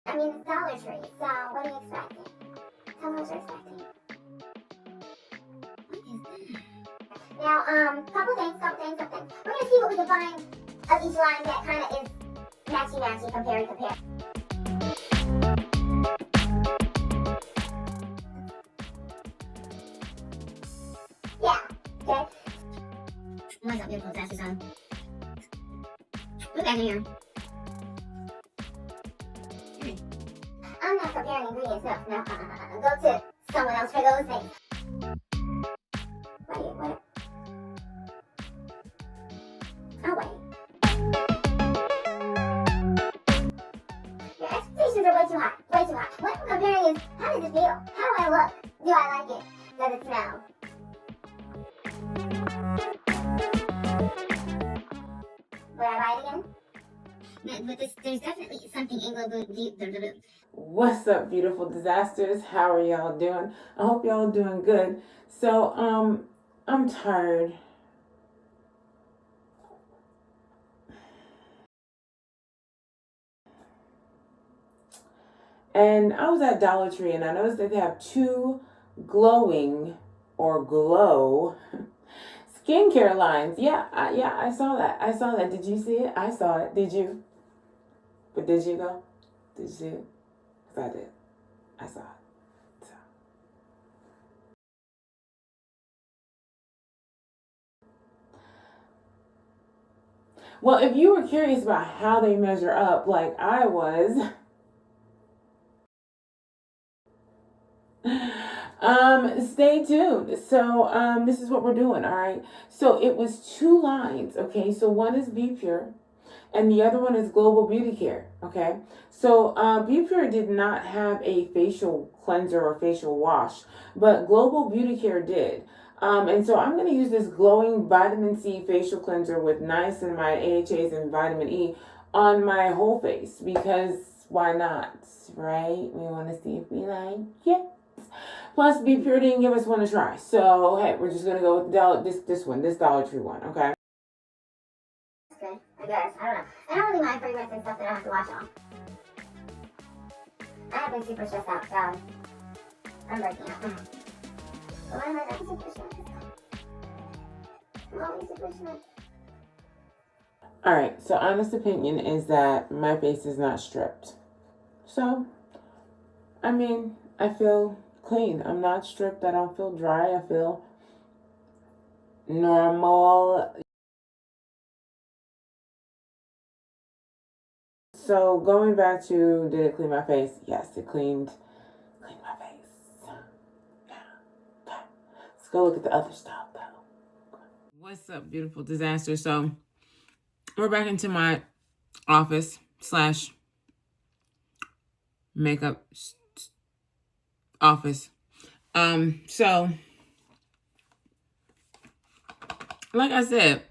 I mean, it's Dollar Tree, so what are you expecting? Tell me what you're expecting. What is that? Now, couple things. We're gonna see what we can find of each line that kind of is matchy, compare. Yeah, okay. What's up, beautiful disaster zone? Look at here. I'm not comparing ingredients, no. Go to someone else for those things. What? Oh, wait. Your expectations are way too high. What I'm comparing is, how does it feel? How do I look? Do I like it? Does it smell? Would I buy it again? But there's definitely something Anglo. What's up, beautiful disasters? How are y'all doing? I hope y'all doing good. So, I'm tired. And I was at Dollar Tree and I noticed that they have two glowing or glow skincare lines. Yeah, I saw that. Did you see it? I saw it. Did you? But did you though? Did you see it? Because I did. I saw it. So. Well, if you were curious about how they measure up, like I was, stay tuned. So, this is what we're doing, all right? So it was two lines, okay? So one is Be Pure, and the other one is Global Beauty Care, okay? So Be Pure did not have a facial cleanser or facial wash, but Global Beauty Care did. And so I'm going to use this glowing vitamin C facial cleanser with niacinamide, AHAs, and vitamin E on my whole face because why not, right? We want to see if we like it. Plus, Be Pure didn't give us one to try. So, hey, we're just going to go with this Dollar Tree one, okay? Okay, I guess. I don't know. I don't really mind fragrance and stuff that I have to wash off. I have been super stressed out, so I'm breaking out. Why am I super stressed? I'm always super stressed. Alright, so honest opinion is that my face is not stripped. So, I mean, I feel clean. I'm not stripped. I don't feel dry. I feel normal. So going back to did it clean my face? Yes, it cleaned my face. Yeah. Let's go look at the other stuff though. What's up, beautiful disaster? So we're back into my office slash makeup office. So like I said,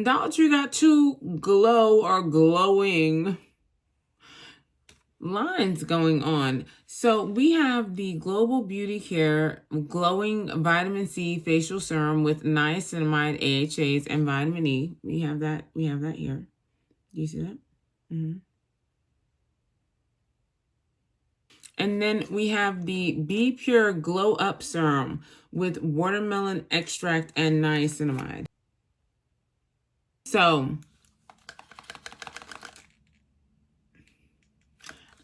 Dollar Tree got two glow or glowing lines going on. So we have the Global Beauty Care Glowing Vitamin C Facial Serum with niacinamide, AHAs, and vitamin E. We have that here. Do you see that? Mm-hmm. And then we have the Be Pure Glow Up Serum with watermelon extract and niacinamide. So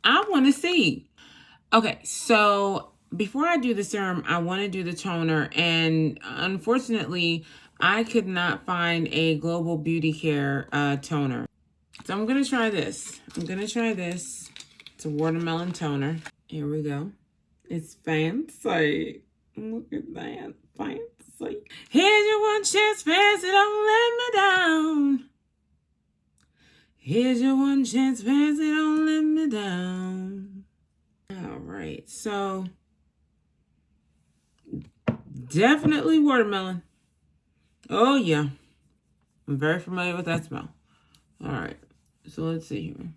I want to see. Okay, so before I do the serum, I want to do the toner. And unfortunately, I could not find a Global Beauty Care toner. So I'm going to try this. It's a watermelon toner. Here we go. It's fancy. Look at that. Fancy. Here's your one chance, fancy. Don't let me down. Here's your one chance, fancy. Don't let me down. All right. So definitely watermelon. Oh, yeah. I'm very familiar with that smell. All right. So let's see here.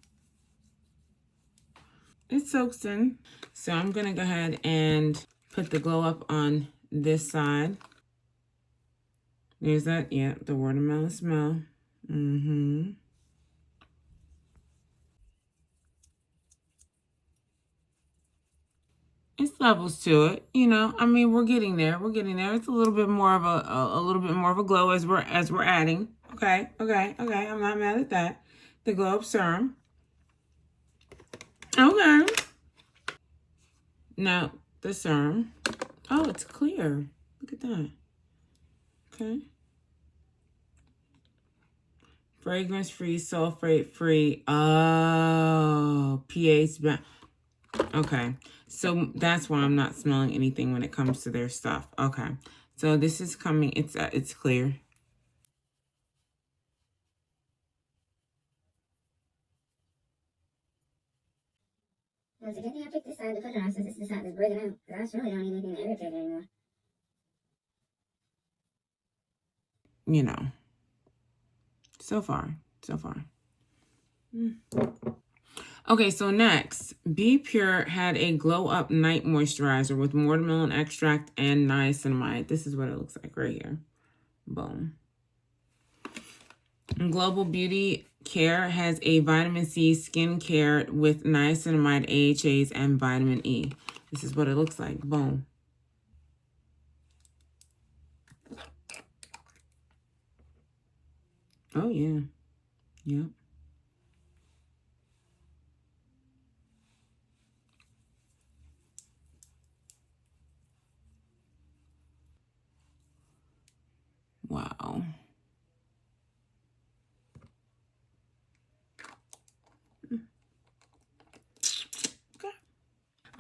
It soaks in. So I'm going to go ahead and put the glow up on this side. There's that. Yeah, the watermelon smell. Mm-hmm. It's levels to it, you know. I mean, we're getting there. We're getting there. It's a little bit more of a little bit more of a glow as we're adding. Okay, okay, okay. I'm not mad at that. The glow up serum. Okay. Now the serum. Oh, it's clear. Look at that. Okay. Fragrance free, sulfate free. Oh, pH. Okay. So that's why I'm not smelling anything when it comes to their stuff. Okay. So this is coming. It's clear. Well, it's a good thing I picked this side to put it on since this is the side that's breaking out. Because I really don't need anything to irritate it anymore. You know. So far. Okay, so next, Be Pure had a glow up night moisturizer with watermelon extract and niacinamide. This is what it looks like right here. Boom. Global Beauty Care has a vitamin C skin care with niacinamide, AHAs, and vitamin E. This is what it looks like. Boom. Oh, yeah. Yep. Wow. Okay.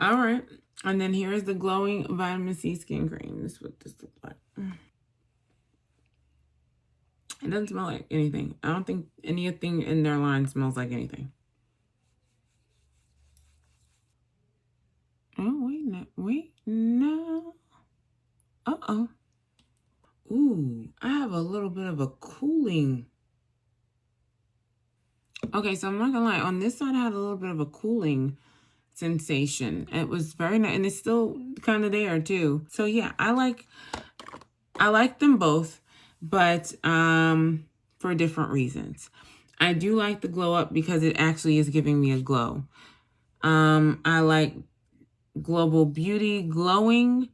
All right. And then here's the glowing vitamin C skin cream. This is what this looks like. It doesn't smell like anything. I don't think anything in their line smells like anything. Oh, wait, no. Uh-oh. Ooh, I have a little bit of a cooling. Okay, so I'm not gonna lie. On this side, I had a little bit of a cooling sensation. It was very nice, and it's still kind of there too. So yeah, I like them both, but for different reasons. I do like the glow up because it actually is giving me a glow. I like Global Beauty glowing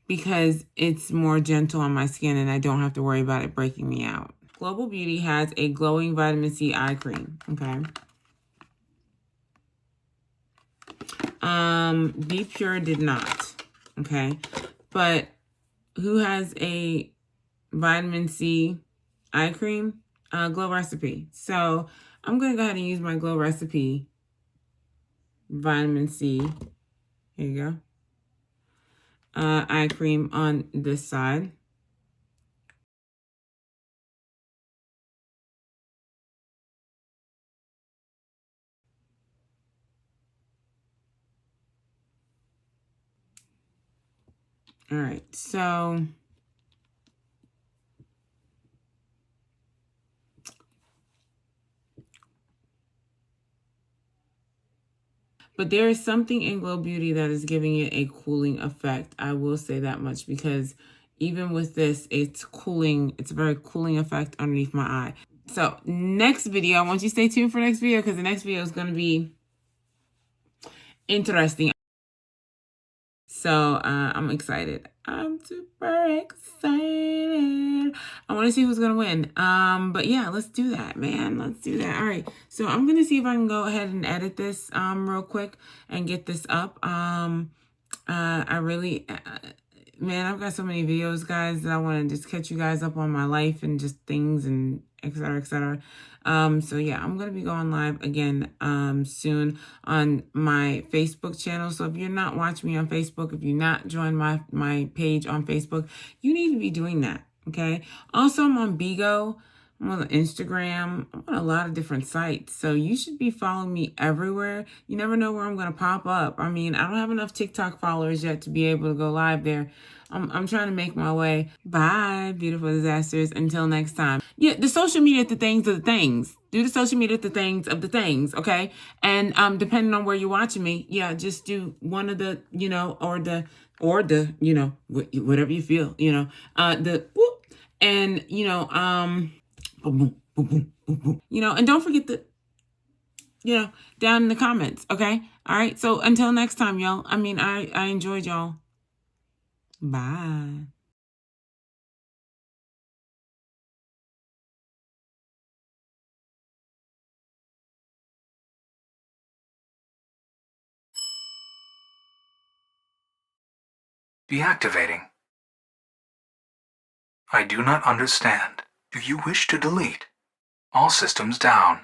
because it's more gentle on my skin and I don't have to worry about it breaking me out. Global Beauty has a glowing vitamin C eye cream. Okay. Be Pure did not. Okay. But who has a vitamin C eye cream? Glow Recipe. So I'm going to go ahead and use my Glow Recipe vitamin C. Here you go. Eye cream on this side. All right, so but there is something in Glow Beauty that is giving it a cooling effect. I will say that much because even with this, it's cooling. It's a very cooling effect underneath my eye. So next video, I want you to stay tuned for next video because the next video is going to be interesting. So I'm excited. I'm super excited. I want to see who's going to win. But yeah, let's do that, man. Let's do that. All right. So I'm going to see if I can go ahead and edit this real quick and get this up. I really, man, I've got so many videos, guys, that I want to just catch you guys up on my life and just things and et cetera, et cetera. So yeah, I'm going to be going live again soon on my Facebook channel. So if you're not watching me on Facebook, if you're not joined my page on Facebook, you need to be doing that. Okay. Also, I'm on Bigo. I'm on Instagram. I'm on a lot of different sites. So you should be following me everywhere. You never know where I'm going to pop up. I mean, I don't have enough TikTok followers yet to be able to go live there. I'm trying to make my way. Bye, beautiful disasters. Until next time. Yeah, the social media, the things of the things. Do the social media, the things of the things, okay? And depending on where you're watching me, yeah, just do one of the, you know, or the, you know, whatever you feel, you know, the whoop, and you know, boom, boom, boom, boom, boom, boom. You know, and don't forget the down in the comments. Okay. All right. So until next time, y'all. I mean, I enjoyed y'all. Bye. Deactivating. I do not understand. Do you wish to delete? All systems down.